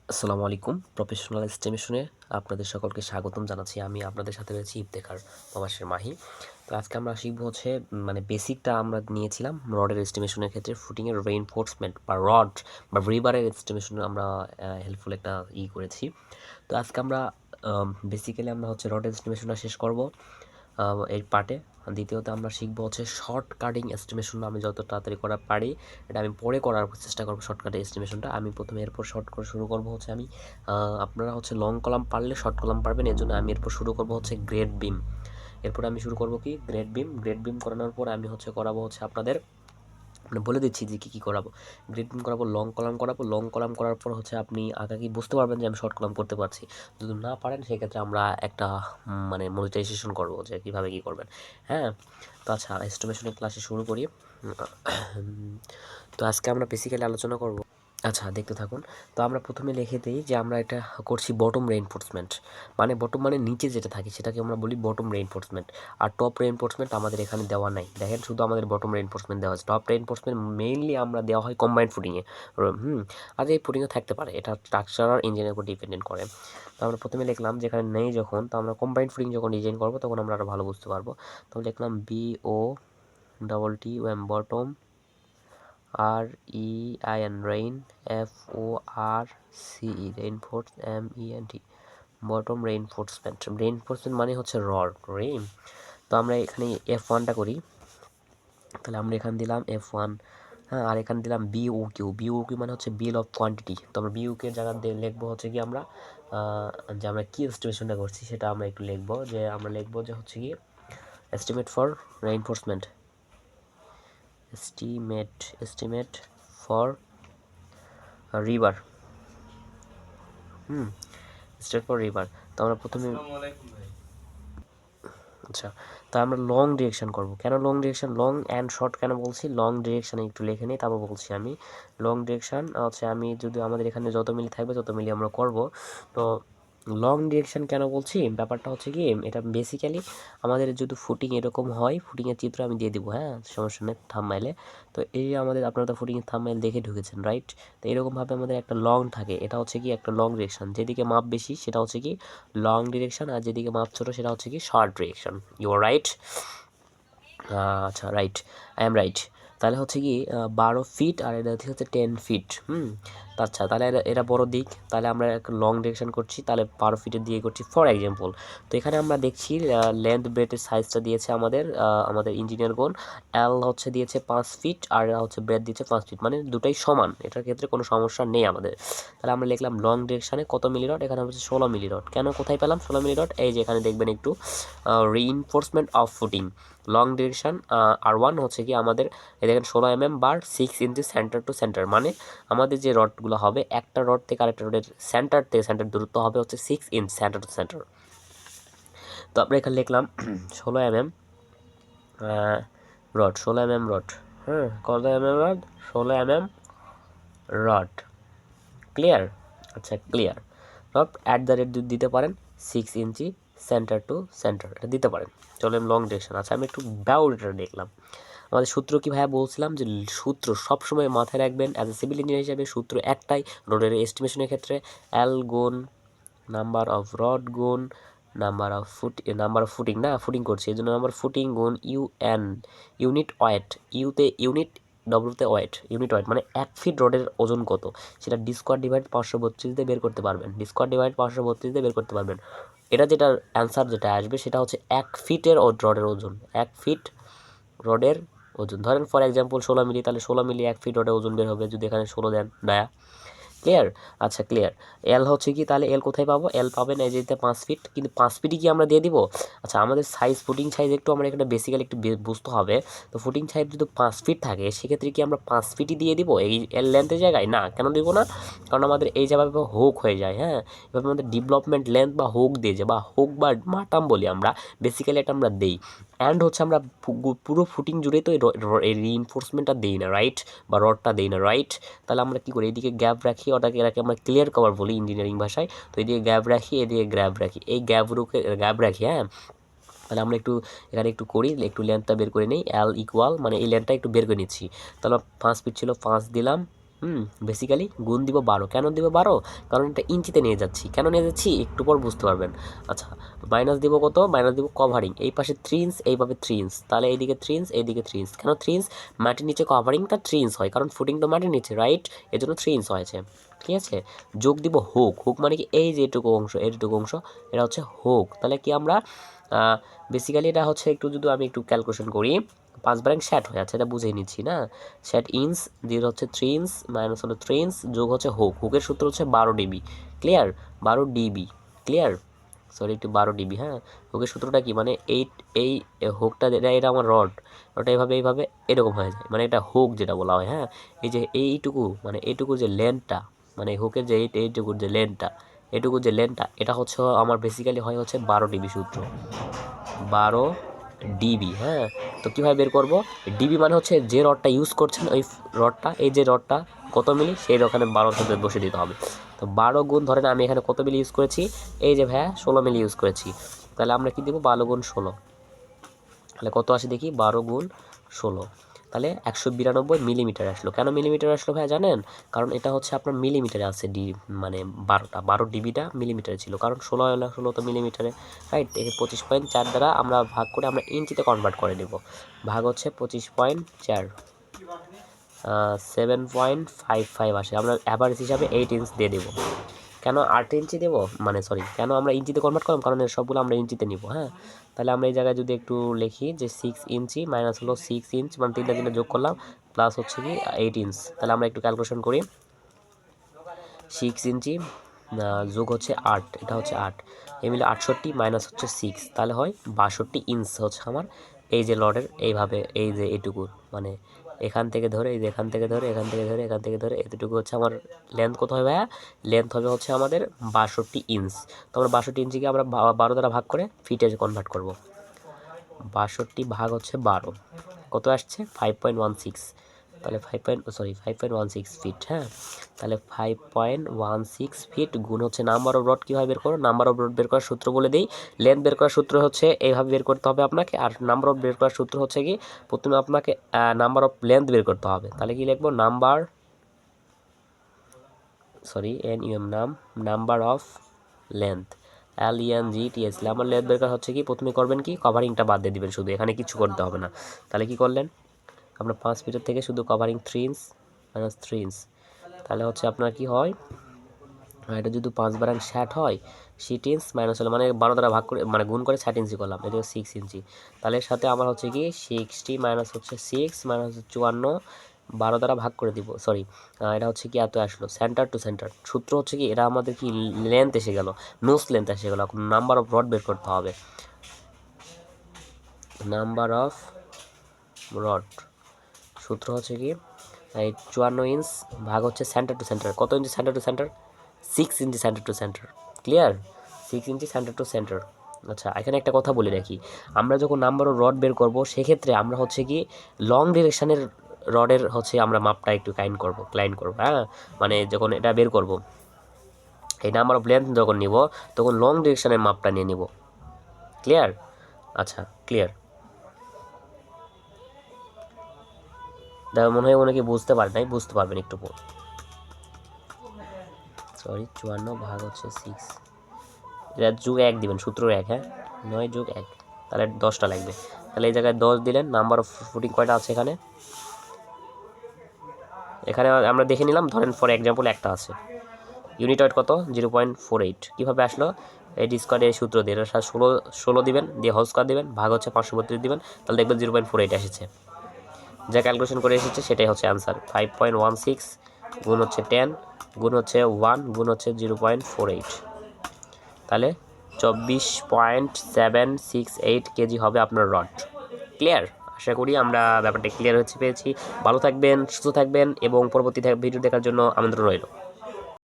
আসসালামু আলাইকুম। প্রফেশনাল এস্টিমেশনে আপনাদের সকলকে স্বাগতম জানাচ্ছি। আমি আপনাদের সাথে রয়েছি ইফতেখার প্রবাসের মাহি। তো আজকে আমরা শিখব হচ্ছে বেসিকটা আমরা নিয়েছিলাম রডের এস্টিমেশনের ক্ষেত্রে ফুটিংয়ের রেইনফোর্সমেন্ট বা রড বা রিবারের এস্টিমেশনে আমরা হেল্পফুল একটা করেছি। তো আজকে আমরা বেসিক্যালি আমরা হচ্ছে রডের এস্টিমেশনটা শেষ করব এই পার্টে। দ্বিতীয়ত আমরা শিখবো হচ্ছে শর্ট কাটিং এস্টিমেশন আমি যত তাড়াতাড়ি করা পারি এটা আমি পরে করার চেষ্টা করবো। শর্টকাটে এস্টিমেশনটা আমি প্রথমে, এরপর শর্ট করে শুরু করবো হচ্ছে আমি আপনারা হচ্ছে লং কলাম পারলে শর্ট কলাম পারবেন, এর জন্য আমি এরপর শুরু করবো হচ্ছে গ্রেড বিম। এরপর আমি শুরু করবো কি গ্রেড বিম করানোর পর আমি হচ্ছে করাবো হচ্ছে আপনাদের বলে দিচ্ছি যে কী করাবো। গ্রেড বিম করাবো, লং কলাম করার পর হচ্ছে আপনি আঁকাকি বুঝতে পারবেন যে আমি শর্ট কলাম করতে পারছি। যদি না পারেন সেক্ষেত্রে আমরা একটা মনিটাইজেশন করবো যে কীভাবে কী করবেন। হ্যাঁ, তো আচ্ছা এস্টিমেশনের ক্লাসে শুরু করি। তো আজকে আমরা বেসিক্যালি আলোচনা করব। আচ্ছা দেখতে থাকুন। তো আমরা প্রথমে লিখে দিই যে আমরা এটা করছি বটম রেইনফোর্সমেন্ট, বটম নিচে যেটা থাকে সেটাকে আমরা বলি বটম রেইনফোর্সমেন্ট। আর টপ রেইনফোর্সমেন্ট আমাদের এখানে দেওয়া নাই, দেখেন শুধু আমাদের বটম রেইনফোর্সমেন্ট দেওয়া আছে। টপ রেইনফোর্সমেন্ট মেইনলি আমরা দেওয়া হয় কম্বাইন্ড ফুটিংয়ে। আর এই ফুটিংয়ে থাকতে পারে, এটা স্ট্রাকচার আর ইঞ্জিনের উপর ডিপেন্ডেন্ট করে। তো আমরা প্রথমে লিখলাম যেখানে নেই যখন, তো আমরা কম্বাইন্ড ফুটিং যখন ডিজাইন করবো তখন আমরা আরও ভালো বুঝতে পারবো। তো লিখলাম BOTTOM REIN rain FORCE MENT bottom reinforcement মানে হচ্ছে রড রেইন। তো আমরা এখানে F1টা করি, তাহলে আমরা এখানে দিলাম F1। হ্যাঁ, আর এখানে দিলাম BOQ মানে হচ্ছে বিল অফ কোয়ান্টিটি। তো আমরা BOQ এর জায়গা দিয়ে লিখবো হচ্ছে কি আমরা যে আমরা কি এস্টিমেশনটা করছি সেটা আমরা একটু লিখবো, যে আমরা লিখবো যে হচ্ছে কি estimate for reinforcement, estimate for river. State for river. তো আমরা প্রথমে আচ্ছা, তা আমরা লং ডিরেকশন করব। কেন long direction, long and short কেন বলছি, লং ডিরেকশানে একটু লিখে নিই তারপর বলছি। আমি লং ডিরেকশান হচ্ছে আমি যদি আমাদের এখানে যত মিলি থাকবে তত মিলি আমরা করব। তো লং ডিরেকশান কেন বলছি, ব্যাপারটা হচ্ছে কি এটা বেসিক্যালি আমাদের যদি ফুটিং এরকম হয়, ফুটিংয়ের চিত্র আমি দিয়ে দিব, হ্যাঁ সমস্যা নেই থাম্বনেইলে। তো এই আমাদের আপনারা তো ফুটিংয়ের থাম্বনেইল দেখে ঢুকেছেন রাইট। তো এরকমভাবে আমাদের একটা লং থাকে, এটা হচ্ছে কি একটা লং ডিরেকশন, যেদিকে মাপ বেশি সেটা হচ্ছে কি লং ডিরেকশন, আর যেদিকে মাপ ছোটো সেটা হচ্ছে কি short direction. You are right. আচ্ছা রাইট, আই এম রাইট। তাহলে হচ্ছে কি 12 ফিট আর এটা হচ্ছে 10 ফিট। আচ্ছা তাহলে এটা বড় দিক, তাহলে আমরা লং ডিরেকশন করছি, তাহলে 12 ফিটের দিয়ে করছি ফর এক্সাম্পল। তো এখানে আমরা দেখছি লেন্থ ব্রেথের সাইজটা দিয়েছে আমাদের ইঞ্জিনিয়ারগণ। এল হচ্ছে দিয়েছে 5 ফিট আর হচ্ছে ব্রেথ দিয়েছে 5 ফিট, মানে দুটাই সমান, এটার ক্ষেত্রে কোনো সমস্যা নেই আমাদের। তাহলে আমরা লিখলাম লং ডিরেকশানে কত মিলিরড, এখানে হচ্ছে 16 মিলিরড। কেন কোথায় পেলাম 16 মিলিরড, এই যে এখানে দেখবেন একটু reinforcement of footing long direction. R1 হচ্ছে কি আমাদের দেখেন 16 mm bar 6 inch centre to centre, মানে আমাদের যে রডগুলো হবে একটা রড থেকে আরেকটা রডের সেন্টার থেকে সেন্টার দূরত্ব হবে হচ্ছে 6 ইঞ্চ সেন্টার টু সেন্টার। তো আমরা এখানে লিখলাম 16 mm রড, 16 mm রড। হ্যাঁ, কত রড, 16 mm রড। ক্লিয়ার? আচ্ছা ক্লিয়ার। রড @ দিতে পারেন 6 ইঞ্চি সেন্টার টু সেন্টার, এটা দিতে পারেন। চলেন লং ডিরেকশন। আচ্ছা আমি একটু ব্যাউটা দেখলাম। আমাদের সূত্র কি ভাইয়া বলছিলাম যে সূত্র সবসময় মাথায় রাখবেন অ্যাজ এ সিভিল ইঞ্জিনিয়ার হিসাবে, সূত্র একটাই রোডের এস্টিমেশনের ক্ষেত্রে, এল গুণ নাম্বার অফ রড গুণ নাম্বার অফ ফুটিং, না ফুটিং করছি এই জন্য নাম্বার ফুটিং গুণ ইউনিট ওয়েট, ডব্লিউতে ইউনিট ওয়েট, মানে 1 ফিট রডের ওজন কত সেটা D² ডিভাইড 532 দিয়ে বের করতে পারবেন। D² ডিভাইড 532 দিয়ে বের করতে পারবেন। এটা যেটা অ্যান্সার যেটা আসবে সেটা হচ্ছে 1 ফিটের রডের ওজন, 1 ফিট রডের ওজন। ধরেন ফর এক্সাম্পল 16 মিলি, তাহলে 16 মিলি 1 ফিট রডের ওজন বের হবে যদি এখানে 16 দেন ডায়া। ক্লিয়ার? আচ্ছা ক্লিয়ার। এল হচ্ছে কি, তাহলে এল কোথায় পাবো, এল পাবেন এই যে 5 ফিট, কিন্তু 5 ফিটই কি আমরা দিয়ে দিব। আচ্ছা আমাদের ফুটিং সাইজ একটু আমরা এখানে বেসিক্যালি একটু বুঝতে হবে। তো ফুটিং সাইজ যদি 5 ফিট থাকে সেক্ষেত্রে কি আমরা 5 ফিটই দিয়ে দিব এই এল লেন্থের জায়গায়, না কেন দিব না, কারণ আমাদের এই জায়গায় হোক হয়ে যায়। হ্যাঁ, এভাবে আমাদের ডেভেলপমেন্ট লেন্থ বা হোক দিয়ে যায়, বা হোক বা মাটাম বলি আমরা, বেসিক্যালি এটা আমরা দেই। অ্যান্ড হচ্ছে আমরা পুরো ফুটিং জুড়ে তো এই রিইনফোর্সমেন্টটা দিই না রাইট, বা রডটা দিই না রাইট। তাহলে আমরা কী করি, এদিকে গ্যাপ রাখি, এটাকে আমরা ক্লিয়ার কভার বলি ইঞ্জিনিয়ারিং ভাষায়। তো এদিকে গ্যাপ রাখি, এদিকে গ্যাপ রাখি, এই গ্যাপ রাখি। হ্যাঁ, তাহলে আমরা এখানে একটু করি, একটু লেন্থটা বের করে নিই। এল ইকুয়াল মানে এই লেন্থটা একটু বের করে নিচ্ছি। তাহলে 5 ফিট ছিল 5 দিলাম, বেসিক্যালি গুণ দিব 12। কেন দিব 12? কারণ এটা ইঞ্চিতে নিয়ে যাচ্ছি। কেন নিয়ে যাচ্ছি একটু পর বুঝতে পারবেন। আচ্ছা, মাইনাস দিব কত? মাইনাস দিব কভারিং, এই পাশে 3 ইঞ্চ, এইভাবে 3 ইঞ্চ, তাহলে এইদিকে 3 ইঞ্চ, এইদিকে 3 ইঞ্চ। কেন 3 ইঞ্চ? মাটির নিচে কভারিংটা 3 ইঞ্চ হয়, কারণ ফুটিং তো মাটির নিচে, রাইট? এই জন্য 3 ইঞ্চ হয়েছে। ঠিক আছে, যোগ দিব হুক। হুক মানে কি? এই যে এটুকু অংশ, এইটুকু অংশ, এটা হচ্ছে হুক। তাহলে কি আমরা বেসিক্যালি এটা হচ্ছে একটু যদি আমি একটু ক্যালকুলেশন করি, 5 বারাং 60 হয়ে আছে, এটা বুঝেই নিচ্ছি না। 60 ইঞ্চ দিয়ে হচ্ছে 3 ইঞ্চ, মাইনাস হলো 3 ইঞ্চ, যোগ হচ্ছে হুক। হুকের সূত্র হচ্ছে 12 DB. Clear? 12 DB. Clear? Sorry, একটু 12 ডিবি। হ্যাঁ, হুকের সূত্রটা কি? মানে এই হুকটা, এটা আমার রড, ওটা এইভাবে এরকম হয়ে যায়, মানে এটা হুক যেটা বলা হয়। হ্যাঁ, এই যে এইটুকু, মানে এইটুকু যে লেন্থটা, মানে হুকের যে এইটুকুর যে লেন্থটা, এটুকু যে লেন্থটা, এটা হচ্ছে আমার বেসিক্যালি হয় হচ্ছে 12 ডিবি সূত্র। 12 ডিবি। হ্যাঁ, তো কীভাবে বের করব? ডিবি মানে হচ্ছে যে রডটা ইউজ করছেন, ওই রডটা, এই যে রডটা কত মিলি, সেই ওখানে 12 সাথে বসে দিতে হবে। তো 12 গুণ, ধরেন আমি এখানে কত মিলি ইউজ করেছি? এই যে ভাইয়া 16 মিলি ইউজ করেছি। তাহলে আমরা কি দেবো? 12 গুণ 16। তাহলে কত আসে দেখি? 12 গুণ 16, তাহলে 192 মিলিমিটার আসলো। কেন মিলিমিটার আসলো ভাইয়া জানেন? কারণ এটা হচ্ছে আপনার মিলিমিটারে আছে, মানে 12 ডিবিটা মিলিমিটারে ছিল, কারণ 16 তো মিলিমিটারে, রাইট? একে 25.4 দ্বারা আমরা ভাগ করে আমরা ইঞ্চিতে কনভার্ট করে নেব। ভাগ হচ্ছে 25.4, 7.55 আসে। আমরা অ্যাভারেজ হিসাবে 8 ইঞ্চ দিয়ে দেবো। কেন 8 ইঞ্চি দেবো? মানে সরি, কেন আমরা ইঞ্চিতে কনভার্ট করলাম? কারণ এর সবগুলো আমরা ইঞ্চিতে নিব। হ্যাঁ, তাহলে আমরা এই জায়গায় যদি একটু লিখি যে 6 ইঞ্চি মাইনাস হলো 6 ইঞ্চ, মানে তিনটা যোগ করলাম, প্লাস হচ্ছে কি 8 ইঞ্চ। তাহলে আমরা একটু ক্যালকুলেশন করি। 6 ইঞ্চি যোগ হচ্ছে 8, এটা হচ্ছে 8, এই মিলে 68 মাইনাস হচ্ছে 6, তাহলে হয় 62 ইঞ্চ হচ্ছে আমার এই যে লডের, এইভাবে এই যে এটুকুর, মানে এখান থেকে ধরে, এই যে এখান থেকে ধরে, এখান থেকে ধরে, এখান থেকে ধরে, এতটুকু হচ্ছে আমার লেন্থ। কত হবে ভাইয়া? লেন্থ হবে হচ্ছে আমাদের 62 ইঞ্চ। তো আমরা 62 ইঞ্চিকে আমরা 12 দ্বারা ভাগ করে ফিটে কনভার্ট করব। 62 ভাগ হচ্ছে 12, কত আসছে? 5.16। তাহলে 5.16 ফিট। হ্যাঁ, তাহলে 5.16 ফিট গুণ হচ্ছে নাম্বার অফ রড। কীভাবে বের করো? নাম্বার অফ রড বের করার সূত্র বলে দিই। লেন্থ বের করার সূত্র হচ্ছে এইভাবে বের করতে হবে আপনাকে, আর নাম্বার অফ বের করার সূত্র হচ্ছে কি, প্রথমে আপনাকে নাম্বার অফ লেন্থ বের করতে হবে। তাহলে কি লিখবো? Number of length, LENGTH। আমার লেন্থ বের করা হচ্ছে কি, প্রথমে করবেন কি, কভারিংটা বাদ দিয়ে দিবেন শুধু, এখানে কিছু করতে হবে না। তাহলে কি করলেন? আপনার 5 মিটার থেকে শুধু কভারিং 3 ইঞ্চ মাইনাস 3 ইঞ্চ, তাহলে হচ্ছে আপনার কি হয়, এটা যদি 5 বারাং 60 হয়, 60 ইঞ্চ মাইনাস হলো, মানে 12 দ্বারা ভাগ করে, মানে গুণ করে 60 ইঞ্চি করলাম, এটা 6 ইঞ্চি। তাহলে এর সাথে আমার হচ্ছে কি 60 মাইনাস হচ্ছে 6 মাইনাস 54, 12 দ্বারা ভাগ করে দিব। সরি, এটা হচ্ছে কি এত আসলো, সেন্টার টু সেন্টার। সূত্র হচ্ছে কি, এটা আমাদের কি লেন্থ এসে গেল, নোস লেন্থ এসে গেল। নাম্বার অফ রড বের করতে হবে। নাম্বার অফ রড সূত্র হচ্ছে কি, এই 54 ইঞ্চ ভাগ হচ্ছে সেন্টার টু সেন্টার। কত inch centre to centre? 6 inch centre to centre. Clear? 6 inch centre to centre. আচ্ছা, এখানে একটা কথা বলে রাখি, আমরা যখন নাম্বার অফ রড বের করব, সেক্ষেত্রে আমরা হচ্ছে কি লং ডিরেকশানের রডের হচ্ছে আমরা মাপটা একটু ক্লাইন করব। হ্যাঁ, মানে যখন এটা বের করব, এই নাম্বার অফ লেন্থ যখন নিব, তখন লং ডিরেকশানের মাপটা নিয়ে নিব। ক্লিয়ার? আচ্ছা, ক্লিয়ার। মনে হয় অনেকে বুঝতে পারে নাই, বুঝতে পারবেন একটু পর। সরি, 54 ভাগ হচ্ছে 6, এটা যোগ 1 দিবেন, সূত্র 1। হ্যাঁ, 9 যোগ 1, তাহলে 10টা লাগবে। তাহলে এই জায়গায় 10 দিলেন। নাম্বার অফ ফুটিং কয়টা আছে এখানে? এখানে আমরা দেখে নিলাম, ধরেন ফর এক্সাম্পল একটা আছে। ইউনিট ওয়েট কত? 0.48। কীভাবে আসলো? এই স্কোয়ারে এই সূত্র দিয়ে, এটা 16 দিবেন, দিয়ে হোল স্কোয়ার দিবেন, ভাগ হচ্ছে 532 দিবেন, তাহলে দেখবেন 0.48 এসেছে। যা ক্যালকুলেশন করে এসেছে সেটাই হচ্ছে অ্যান্সার। 5.16 গুণ হচ্ছে 10 গুণ হচ্ছে 1 গুণ হচ্ছে 0.48, তাহলে 24.768 কেজি হবে আপনার রড। ক্লিয়ার? আশা করি আমরা ব্যাপারটা ক্লিয়ার হচ্ছে পেয়েছি। ভালো থাকবেন, সুস্থ থাকবেন, এবং পরবর্তী ভিডিও দেখার জন্য আমন্ত্রণ রইল।